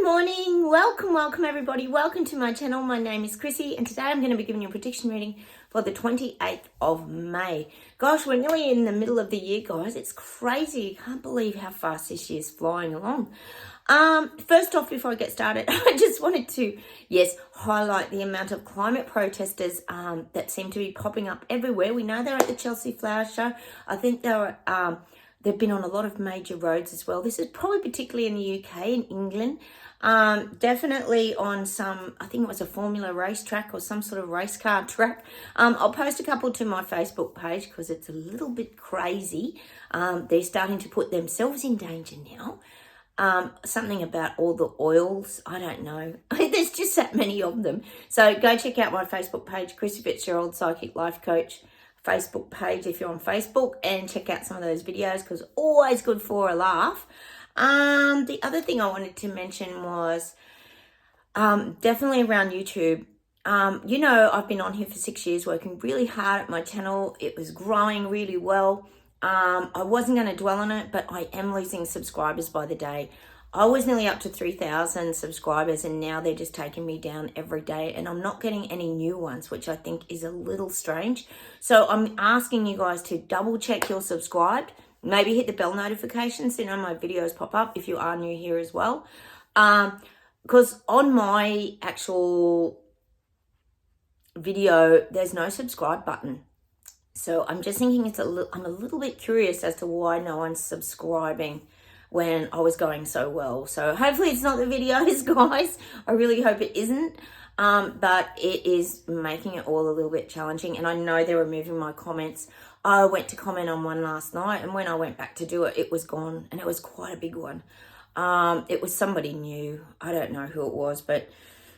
Good morning, welcome everybody, welcome to my channel. My name is Chrissy and today I'm going to be giving you a prediction reading for the 28th of May. Gosh, we're nearly in the middle of the year, guys. It's crazy. I can't believe how fast this year's flying along. First off, before I get started, I just wanted to, highlight the amount of climate protesters that seem to be popping up everywhere. We know they're at the Chelsea Flower Show. I think they've been on a lot of major roads as well. This is probably particularly in the UK, in England. Definitely on some, I think it was a Formula race track or some sort of race car track. I'll post a couple to my Facebook page because it's a little bit crazy. They're starting to put themselves in danger now. Something about all the oils, I don't know. There's just that many of them. So go check out my Facebook page, Chrissy Fitzgerald, Psychic Life Coach Facebook page if you're on Facebook, and check out some of those videos because always good for a laugh. The other thing I wanted to mention was definitely around YouTube. I've been on here for 6 years working really hard at my channel. It was growing really well. I wasn't going to dwell on it, but I am losing subscribers by the day. I was nearly up to 3,000 subscribers and now they're just taking me down every day and I'm not getting any new ones, which I think is a little strange. So I'm asking you guys to double check you're subscribed. Maybe hit the bell notifications so my videos pop up if you are new here as well. Because on my actual video, there's no subscribe button. So I'm just thinking I'm a little bit curious as to why no one's subscribing when I was going so well. So hopefully it's not the videos, guys. I really hope it isn't. But it is making it all a little bit challenging. And I know they're removing my comments. I went to comment on one last night and when I went back to do it, it was gone. And it was quite a big one. It was somebody new. I don't know who it was, but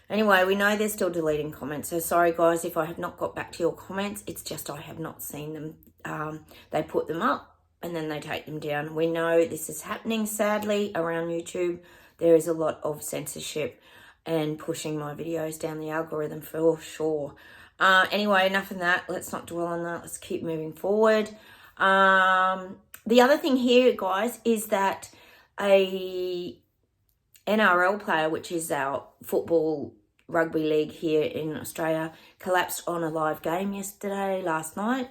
anyway, we know they're still deleting comments. So sorry, guys, if I have not got back to your comments. It's just I have not seen them. They put them up and then they take them down. We know this is happening, sadly, around YouTube. There is a lot of censorship and pushing my videos down the algorithm for sure. Anyway, enough of that. Let's not dwell on that. Let's keep moving forward. The other thing here, guys, is that a NRL player, which is our football rugby league here in Australia, collapsed on a live game last night.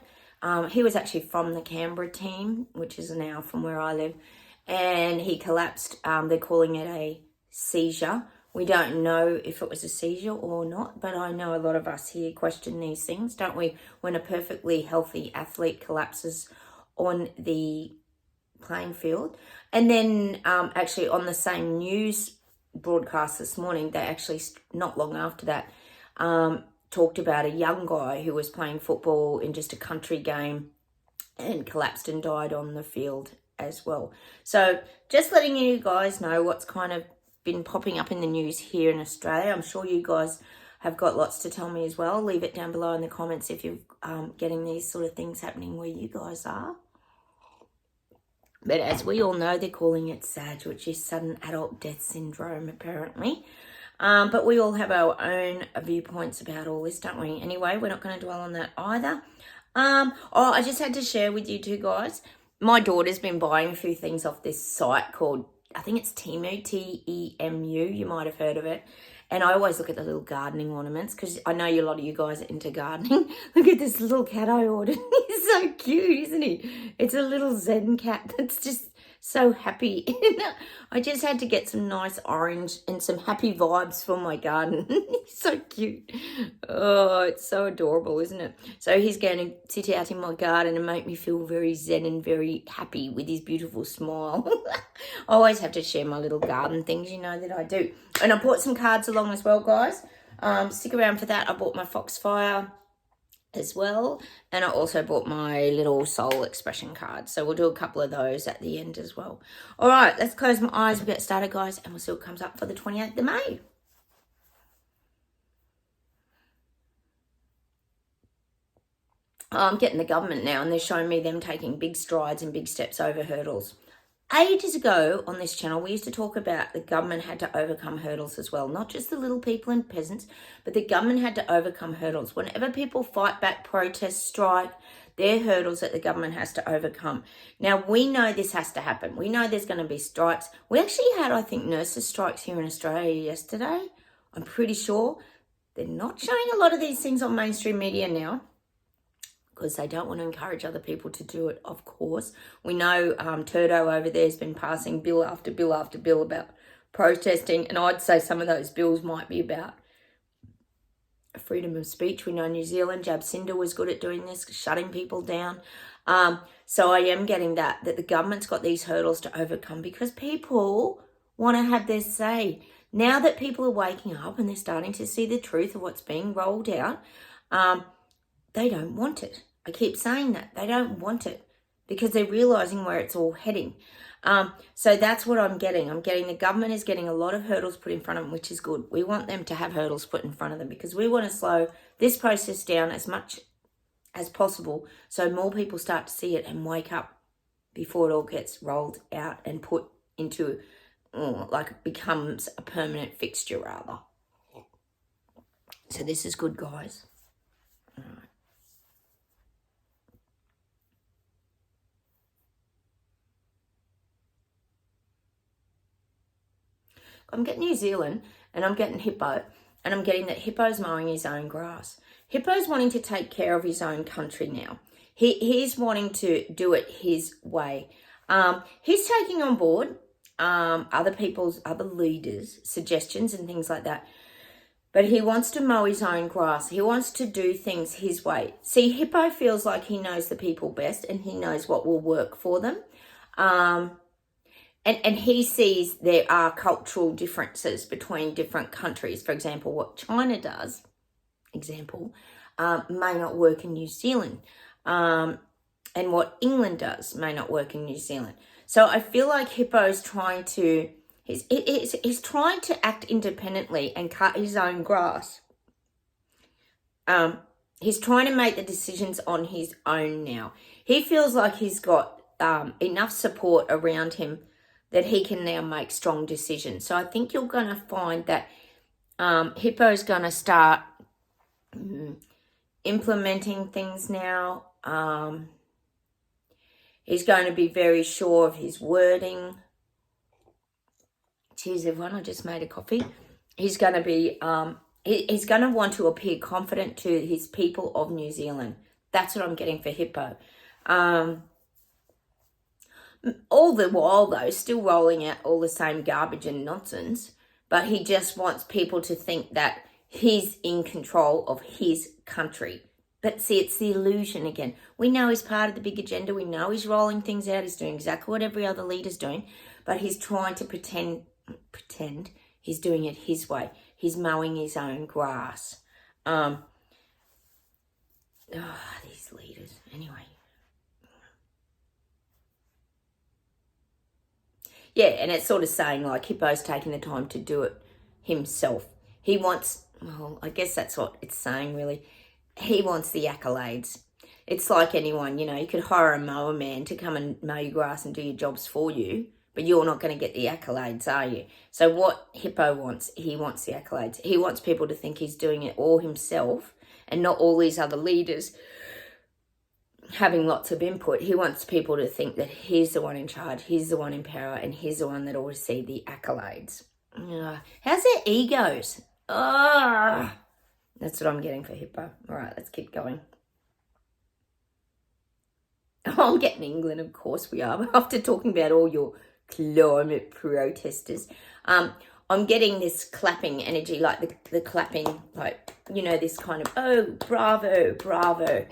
He was actually from the Canberra team, which is an hour from where I live, and he collapsed. They're calling it a seizure. We don't know if it was a seizure or not, but I know a lot of us here question these things, don't we? When a perfectly healthy athlete collapses on the playing field. And then actually on the same news broadcast this morning, they actually, not long after that, talked about a young guy who was playing football in just a country game and collapsed and died on the field as well. So just letting you guys know what's kind of been popping up in the news here in Australia. I'm sure you guys have got lots to tell me as well. Leave it down below in the comments if you're getting these sort of things happening where you guys are. But as we all know, they're calling it SAD, which is sudden adult death syndrome, apparently. But we all have our own viewpoints about all this, don't we? Anyway, we're not going to dwell on that either. I just had to share with you two guys. My daughter's been buying a few things off this site called, I think it's Temu, T-E-M-U. You might have heard of it. And I always look at the little gardening ornaments because I know a lot of you guys are into gardening. Look at this little cat I ordered. He's so cute, isn't he? It's a little Zen cat that's just so happy. I just had to get some nice orange and some happy vibes for my garden. He's so cute. Oh, it's so adorable, isn't it? So he's going to sit out in my garden and make me feel very zen and very happy with his beautiful smile. I always have to share my little garden things, you know that I do. And I bought some cards along as well, guys. Stick around for that. I bought my Foxfire as well, and I also bought my little soul expression card, so we'll do a couple of those at the end as well. All right, let's close my eyes, we'll get started, guys, and we'll see what comes up for the 28th of May. I'm getting the government now and they're showing me them taking big strides and big steps over hurdles. ages ago on this channel, we used to talk about the government had to overcome hurdles as well. Not just the little people and peasants, but the government had to overcome hurdles. Whenever people fight back, protest, strike, they're hurdles that the government has to overcome. Now, we know this has to happen. We know there's going to be strikes. We actually had, I think, nurses' strikes here in Australia yesterday. I'm pretty sure. They're not showing a lot of these things on mainstream media now, because they don't want to encourage other people to do it, of course. We know Turdo over there has been passing bill after bill after bill about protesting, and I'd say some of those bills might be about freedom of speech. We know New Zealand, Jacinda was good at doing this, shutting people down. So I am getting that the government's got these hurdles to overcome because people want to have their say. Now that people are waking up and they're starting to see the truth of what's being rolled out, they don't want it. I keep saying that. They don't want it because they're realising where it's all heading. So that's what I'm getting. I'm getting the government is getting a lot of hurdles put in front of them, which is good. We want them to have hurdles put in front of them because we want to slow this process down as much as possible so more people start to see it and wake up before it all gets rolled out and put into, like it becomes a permanent fixture rather. So this is good, guys. All right. I'm getting New Zealand and I'm getting Hippo, and I'm getting that Hippo's mowing his own grass. Hippo's wanting to take care of his own country now. He's wanting to do it his way. He's taking on board other leaders' suggestions and things like that. But he wants to mow his own grass. He wants to do things his way. See, Hippo feels like he knows the people best and he knows what will work for them. And he sees there are cultural differences between different countries. For example, what China does, may not work in New Zealand. And what England does may not work in New Zealand. So I feel like Hippo's trying to, he's trying to act independently and cut his own grass. He's trying to make the decisions on his own now. He feels like he's got enough support around him that he can now make strong decisions. So I think you're going to find that Hippo's going to start implementing things now. He's going to be very sure of his wording. Cheers, everyone. I just made a coffee. He's going to be, he's going to want to appear confident to his people of New Zealand. That's what I'm getting for Hippo. All the while, though, still rolling out all the same garbage and nonsense, but he just wants people to think that he's in control of his country. But see, it's the illusion again. We know he's part of the big agenda. We know he's rolling things out. He's doing exactly what every other leader's doing, but he's trying to pretend he's doing it his way. He's mowing his own grass. These leaders. Anyway. Yeah, and it's sort of saying like Hippo's taking the time to do it himself. He wants, well, I guess that's what it's saying really. He wants the accolades. It's like anyone, you know, you could hire a mower man to come and mow your grass and do your jobs for you, but you're not going to get the accolades, are you? So what Hippo wants, he wants the accolades. He wants people to think he's doing it all himself and not all these other leaders having lots of input. He wants people to think that he's the one in charge, he's the one in power, and he's the one that will receive the accolades. How's their egos? That's what I'm getting for Hippo. All right, let's keep going. I'm getting England, of course we are. After talking about all your climate protesters, I'm getting this clapping energy, like the clapping, like, you know, this kind of, oh, bravo, bravo.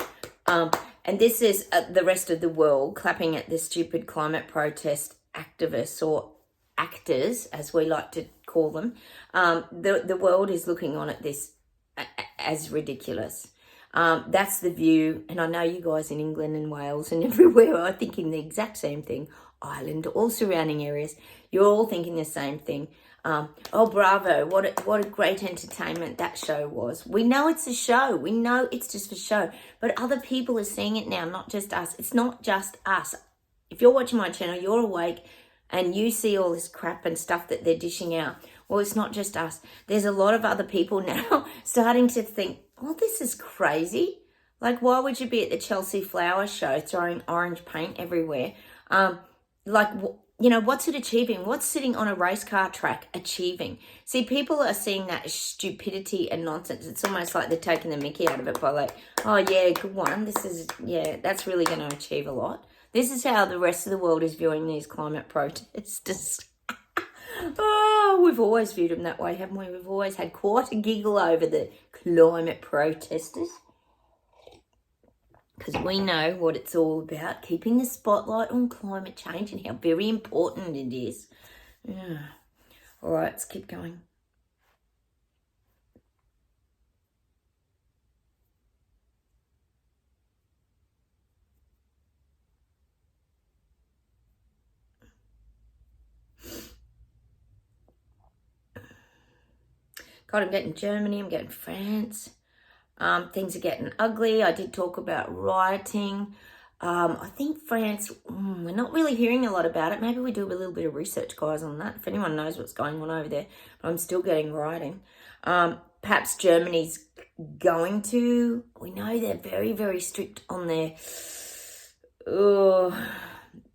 And this is the rest of the world clapping at the stupid climate protest activists or actors, as we like to call them. The world is looking on at this as ridiculous. That's the view. And I know you guys in England and Wales and everywhere are thinking the exact same thing. Ireland, all surrounding areas. You're all thinking the same thing. Oh, bravo. What a great entertainment that show was. We know it's a show. We know it's just a show. But other people are seeing it now, not just us. It's not just us. If you're watching my channel, you're awake. and you see all this crap and stuff that they're dishing out. Well, it's not just us. There's a lot of other people now starting to think, oh, this is crazy. Like, why would you be at the Chelsea Flower Show throwing orange paint everywhere? What's it achieving? What's sitting on a race car track achieving? See, people are seeing that as stupidity and nonsense. It's almost like they're taking the mickey out of it by like, oh, yeah, good one. That's really going to achieve a lot. This is how the rest of the world is viewing these climate protesters. Oh, we've always viewed them that way, haven't we? We've always had quite a giggle over the climate protesters. Because we know what it's all about, keeping the spotlight on climate change and how very important it is. Yeah. All right, let's keep going. God, I'm getting Germany, I'm getting France. Things are getting ugly. I did talk about rioting. I think France, we're not really hearing a lot about it. Maybe we do a little bit of research, guys, on that. If anyone knows what's going on over there. But I'm still getting rioting. Perhaps Germany's going to. We know they're very, very strict on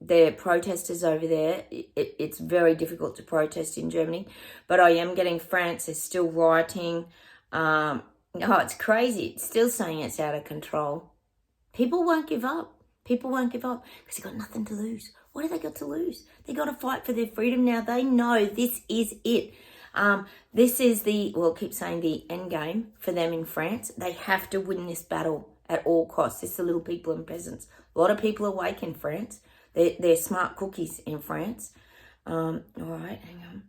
their protesters over there. It's very difficult to protest in Germany. But I am getting France is still rioting. Oh, it's crazy. It's still saying it's out of control. People won't give up. People won't give up because they've got nothing to lose. What have they got to lose? They got to fight for their freedom now. They know this is it. This is keep saying the end game for them in France. They have to win this battle at all costs. It's the little people and peasants. A lot of people are awake in France. They're smart cookies in France. All right, hang on.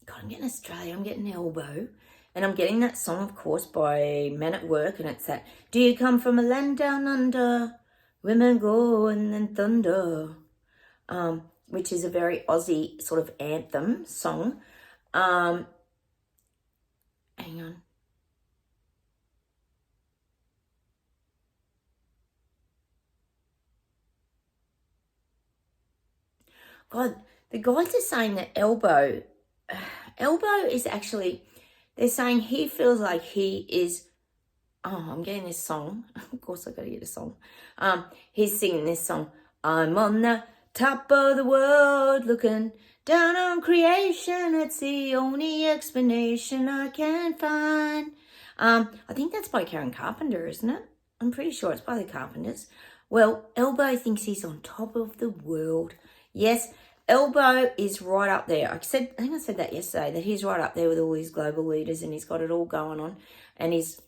God, I'm getting Australia, I'm getting Elbow, and I'm getting that song, of course, by Men at Work, and it's that, do you come from a land down under, women go and then thunder, which is a very Aussie sort of anthem song. Hang on. God, the guys are saying that Elbow is actually, they're saying he feels like he is, I'm getting this song. Of course I got to get a song. He's singing this song. I'm on the top of the world looking down on creation. It's the only explanation I can find. I think that's by Karen Carpenter, isn't it? I'm pretty sure it's by the Carpenters. Well, Elbow thinks he's on top of the world. Yes, Elbow is right up there. I think I said that yesterday, that he's right up there with all these global leaders and he's got it all going on. And he's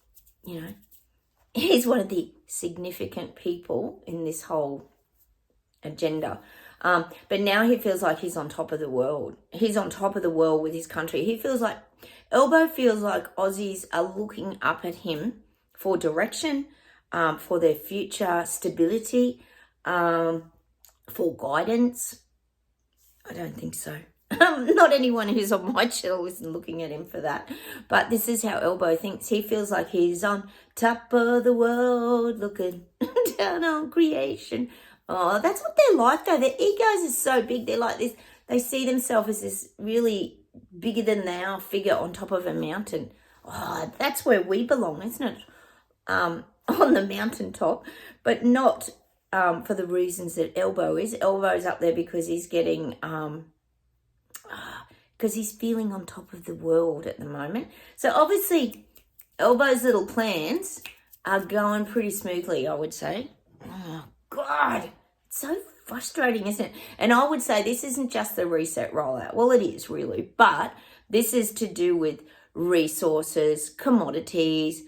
one of the significant people in this whole agenda. But now he feels like he's on top of the world. He's on top of the world with his country. Elbow feels like Aussies are looking up at him for direction, for their future stability, for guidance. I don't think so. Not anyone who's on my channel is looking at him for that. But this is how Elbow thinks. He feels like he's on top of the world looking down on creation. Oh, that's what they're like though. Their egos are so big. They're like this. They see themselves as this really bigger than thou figure on top of a mountain. Oh, that's where we belong, isn't it? On the mountaintop, but not for the reasons that Elbow is. Elbow's up there because he's getting, because he's feeling on top of the world at the moment. So obviously, Elbow's little plans are going pretty smoothly, I would say. Oh, God, it's so frustrating, isn't it? And I would say this isn't just the reset rollout. Well, it is really, but this is to do with resources, commodities,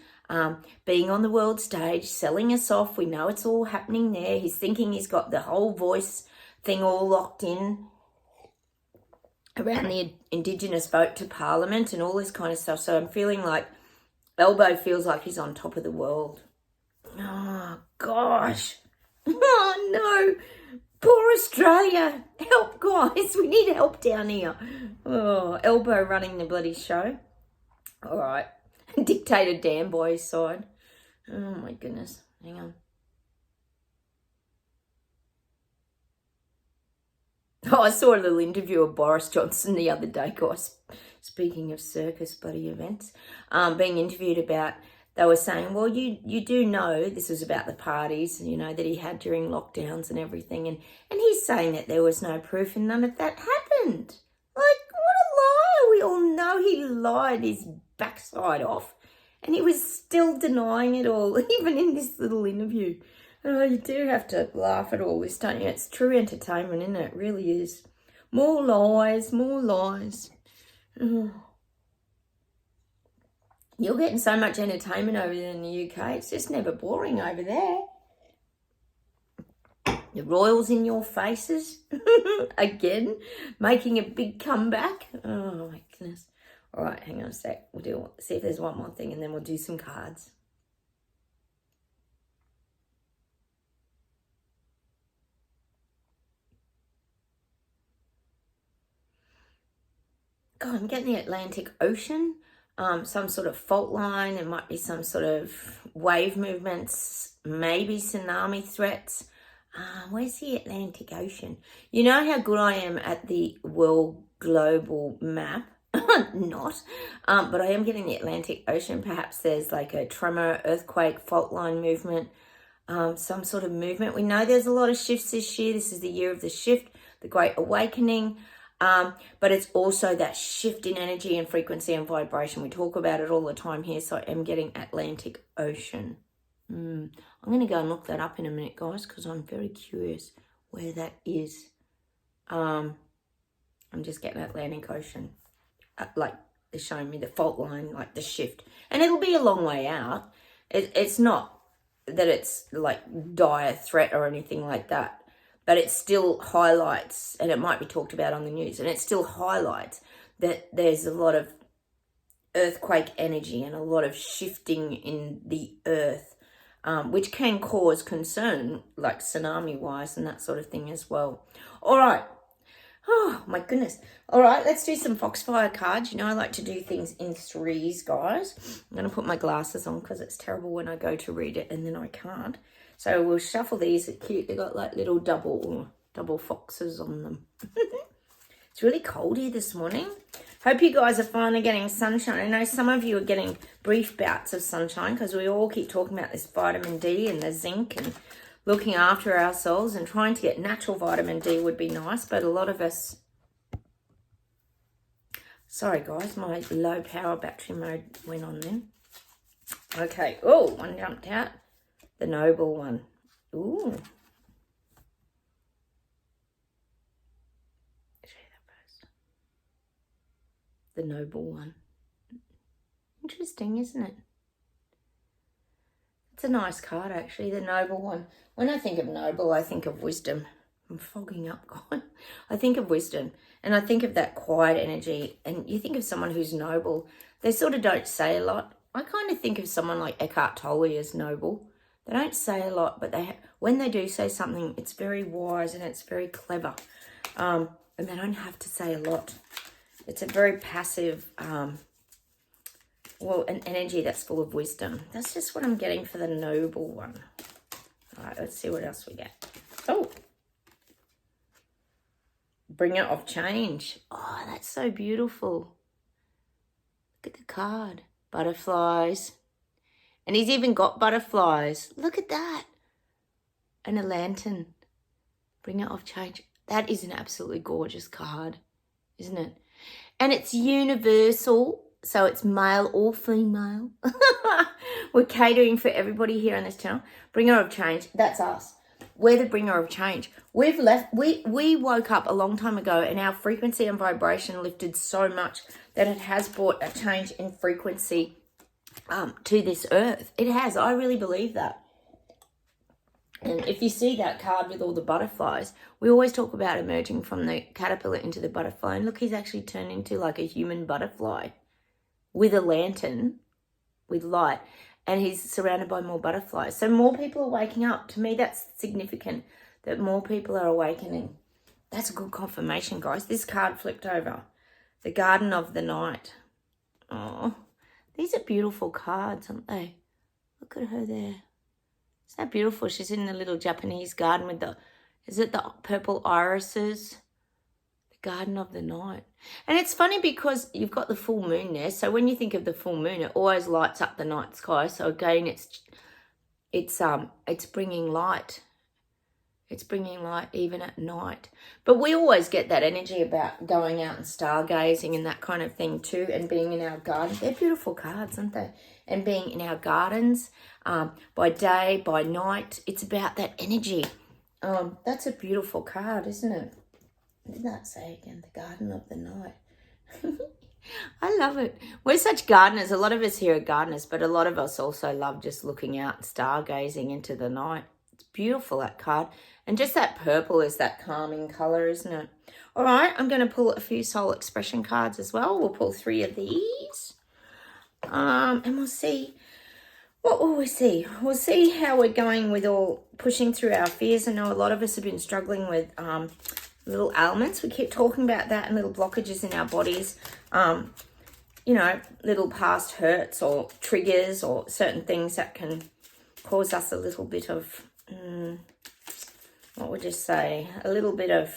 being on the world stage, selling us off. We know it's all happening there. He's thinking he's got the whole voice thing all locked in around the Indigenous vote to Parliament and all this kind of stuff. So I'm feeling like Elbow feels like he's on top of the world. Oh, gosh. Oh, no. Poor Australia. Help, guys. We need help down here. Oh, Elbow running the bloody show. All right. Dictator Dan by his side. Oh, my goodness. Hang on. Oh, I saw a little interview of Boris Johnson the other day, guys. Speaking of circus bloody events, being interviewed about, they were saying, well, you do know, this was about the parties, you know, that he had during lockdowns and everything. And he's saying that there was no proof and none of that happened. Like, what a liar. We all know he lied his backside off. And he was still denying it all, even in this little interview. Oh, you do have to laugh at all this, don't you? It's true entertainment, isn't it? It really is. More lies, more lies. Oh. You're getting so much entertainment over there in the UK. It's just never boring over there. The royals in your faces. Again, making a big comeback. Oh, my goodness. All right, hang on a sec. See if there's one more thing and then we'll do some cards. God, I'm getting the Atlantic Ocean. Some sort of fault line. There might be some sort of wave movements, maybe tsunami threats. Where's the Atlantic Ocean? You know how good I am at the world global map? Not. But I am getting the Atlantic Ocean. Perhaps there's like a tremor, earthquake, fault line movement, some sort of movement. We know there's a lot of shifts this year. This is the year of the shift, the Great Awakening. But it's also that shift in energy and frequency and vibration. We talk about it all the time here. So I am getting Atlantic Ocean. I'm going to go and look that up in a minute, guys, because I'm very curious where that is. I'm just getting Atlantic Ocean. Like they're showing me the fault line, like the shift. And it'll be a long way out. It's not that it's like dire threat or anything like that. But it still highlights, and it might be talked about on the news, and it still highlights that there's a lot of earthquake energy and a lot of shifting in the earth, which can cause concern, like tsunami-wise and that sort of thing as well. All right. Oh, my goodness. All right, let's do some Foxfire cards. You know, I like to do things in threes, guys. I'm going to put my glasses on because it's terrible when I go to read it and then I can't. So we'll shuffle these. They're cute. They've got like little double foxes on them. It's really cold here this morning. Hope you guys are finally getting sunshine. I know some of you are getting brief bouts of sunshine because we all keep talking about this vitamin D and the zinc and looking after ourselves, and trying to get natural vitamin D would be nice, but a lot of us... Sorry, guys, my low power battery mode went on then. Okay. Oh, one jumped out. The noble one. Ooh. Show you that first. The noble one. Interesting, isn't it? It's a nice card, actually, the noble one. When I think of noble, I think of wisdom. I'm fogging up, God. I think of wisdom, and I think of that quiet energy. And you think of someone who's noble, they sort of don't say a lot. I kind of think of someone like Eckhart Tolle as noble. They don't say a lot, but when they do say something, it's very wise and it's very clever. And they don't have to say a lot. It's a very passive, an energy that's full of wisdom. That's just what I'm getting for the noble one. All right, let's see what else we get. Oh. Bringer of change. Oh, that's so beautiful. Look at the card. Butterflies. And he's even got butterflies. Look at that. And a lantern. Bringer of change. That is an absolutely gorgeous card, isn't it? And it's universal. So it's male or female. We're catering for everybody here on this channel. Bringer of change. That's us. We're the bringer of change. We woke up a long time ago and our frequency and vibration lifted so much that it has brought a change in frequency to this earth. It has. I really believe that. And if you see that card with all the butterflies, we always talk about emerging from the caterpillar into the butterfly. And look, he's actually turned into like a human butterfly with a lantern, with light. And he's surrounded by more butterflies. So more people are waking up. To me, that's significant that more people are awakening. That's a good confirmation, guys. This card flipped over. The Garden of the Night. Oh, these are beautiful cards, aren't they? Look at her there. Isn't that beautiful? She's in the little Japanese garden with the, is it the purple irises? Garden of the night. And it's funny because you've got the full moon there. So when you think of the full moon, it always lights up the night sky. So again, it's bringing light. It's bringing light even at night. But we always get that energy about going out and stargazing and that kind of thing too, and being in our garden. They're beautiful cards, aren't they? And being in our gardens by day, by night. It's about that energy. That's a beautiful card, isn't it? What did that say again? The Garden of the Night. I love it. We're such gardeners. A lot of us here are gardeners, but a lot of us also love just looking out and stargazing into the night. It's beautiful, that card. And just that purple is that calming colour, isn't it? All right, I'm going to pull a few soul expression cards as well. We'll pull 3 of these. And we'll see. What will we see? We'll see how we're going with all pushing through our fears. I know a lot of us have been struggling with little ailments. We keep talking about that, and little blockages in our bodies. You know, little past hurts or triggers or certain things that can cause us a little bit of, what would you say? A little bit of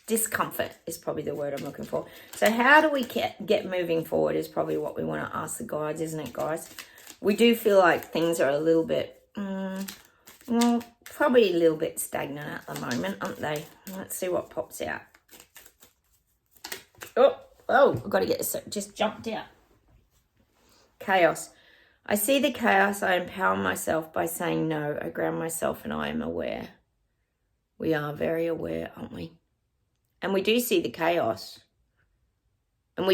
discomfort is probably the word I'm looking for. So how do we get moving forward is probably what we want to ask the guides, isn't it, guys? We do feel like things are a little bit, well, probably a little bit stagnant at the moment, aren't they? Let's see what pops out. Oh, I've got to get this, just jumped out. Chaos. I see the chaos. I empower myself by saying no. I ground myself and I am aware. We are very aware, aren't we? And we do see the chaos. And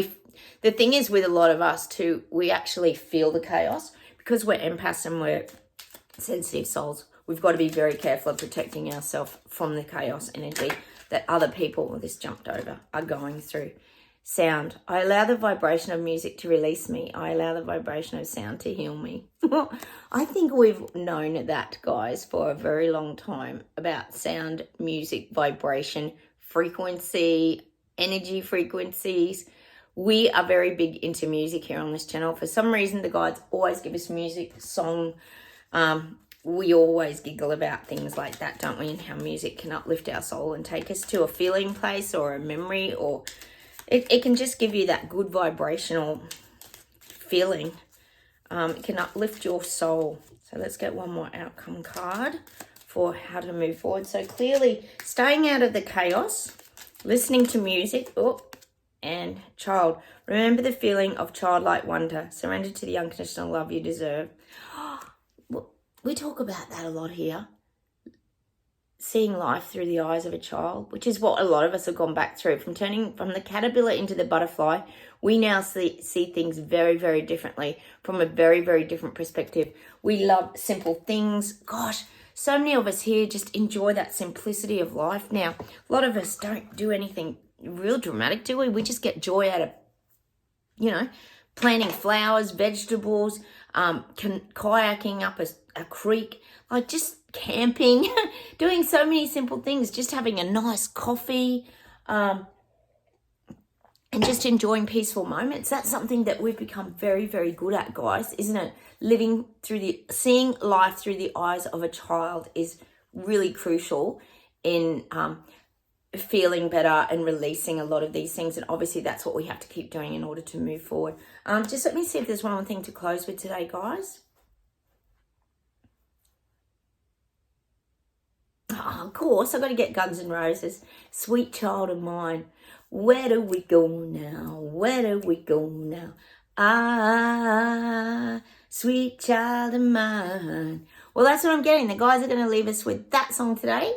the thing is with a lot of us too, we actually feel the chaos because we're empaths and we're sensitive souls. We've got to be very careful of protecting ourselves from the chaos energy that other people, this jumped over, are going through. Sound. I allow the vibration of music to release me. I allow the vibration of sound to heal me. I think we've known that, guys, for a very long time about sound, music, vibration, frequency, energy frequencies. We are very big into music here on this channel. For some reason, the guides always give us music, song. We always giggle about things like that, don't we? And how music can uplift our soul and take us to a feeling place or a memory, or it can just give you that good vibrational feeling. It can uplift your soul. So let's get one more outcome card for how to move forward. So clearly staying out of the chaos, listening to music, and child. Remember the feeling of childlike wonder. Surrender to the unconditional love you deserve. We talk about that a lot here. Seeing life through the eyes of a child, which is what a lot of us have gone back through. From turning from the caterpillar into the butterfly, we now see things very, very differently, from a very, very different perspective. We love simple things. Gosh, so many of us here just enjoy that simplicity of life now. A lot of us don't do anything real dramatic, do we? We just get joy out of, planting flowers, vegetables, kayaking up a creek, like just camping, doing so many simple things, just having a nice coffee, and just enjoying peaceful moments. That's something that we've become very, very good at, guys, isn't it? Seeing life through the eyes of a child is really crucial in feeling better and releasing a lot of these things. And obviously that's what we have to keep doing in order to move forward. Just let me see if there's one more thing to close with today, guys. Of course, I've got to get Guns N' Roses. Sweet child of mine. Where do we go now? Where do we go now? Ah, sweet child of mine. Well, that's what I'm getting. The guys are going to leave us with that song today.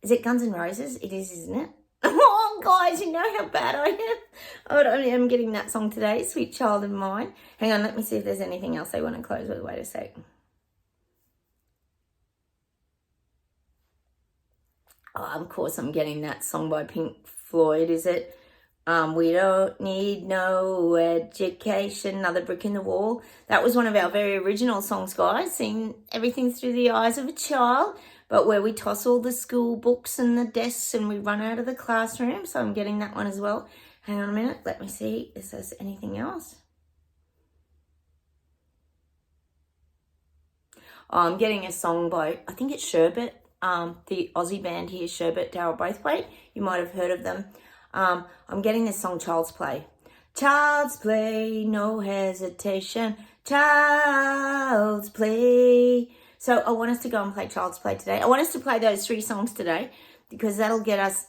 Is it Guns N' Roses? It is, isn't it? Oh, guys, you know how bad I am. I'm getting that song today, Sweet Child of Mine. Hang on, let me see if there's anything else I want to close with. Wait a sec. Oh, of course, I'm getting that song by Pink Floyd, is it? We don't need no education, another brick in the wall. That was one of our very original songs, guys, seeing everything through the eyes of a child, but where we toss all the school books and the desks and we run out of the classroom. So I'm getting that one as well. Hang on a minute. Let me see if there's anything else. Oh, I'm getting a song by, I think it's Sherbet. The Aussie band here, Sherbet, Darryl Braithwaite. You might have heard of them. I'm getting this song Child's Play. Child's play, no hesitation. Child's play. So I want us to go and play Child's Play today. I want us to play those 3 songs today because that'll get us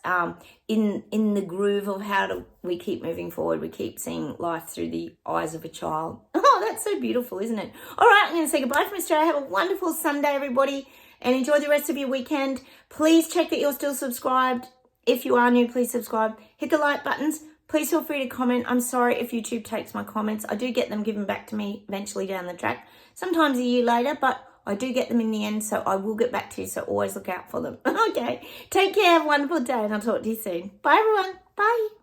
in the groove of how we keep moving forward. We keep seeing life through the eyes of a child. Oh, that's so beautiful, isn't it? All right, I'm going to say goodbye from Australia. Have a wonderful Sunday, everybody, and enjoy the rest of your weekend. Please check that you're still subscribed. If you are new, please subscribe. Hit the like buttons. Please feel free to comment. I'm sorry if YouTube takes my comments. I do get them given back to me eventually down the track. Sometimes a year later, but I do get them in the end, so I will get back to you, so always look out for them. Okay, take care, have a wonderful day, and I'll talk to you soon. Bye, everyone. Bye.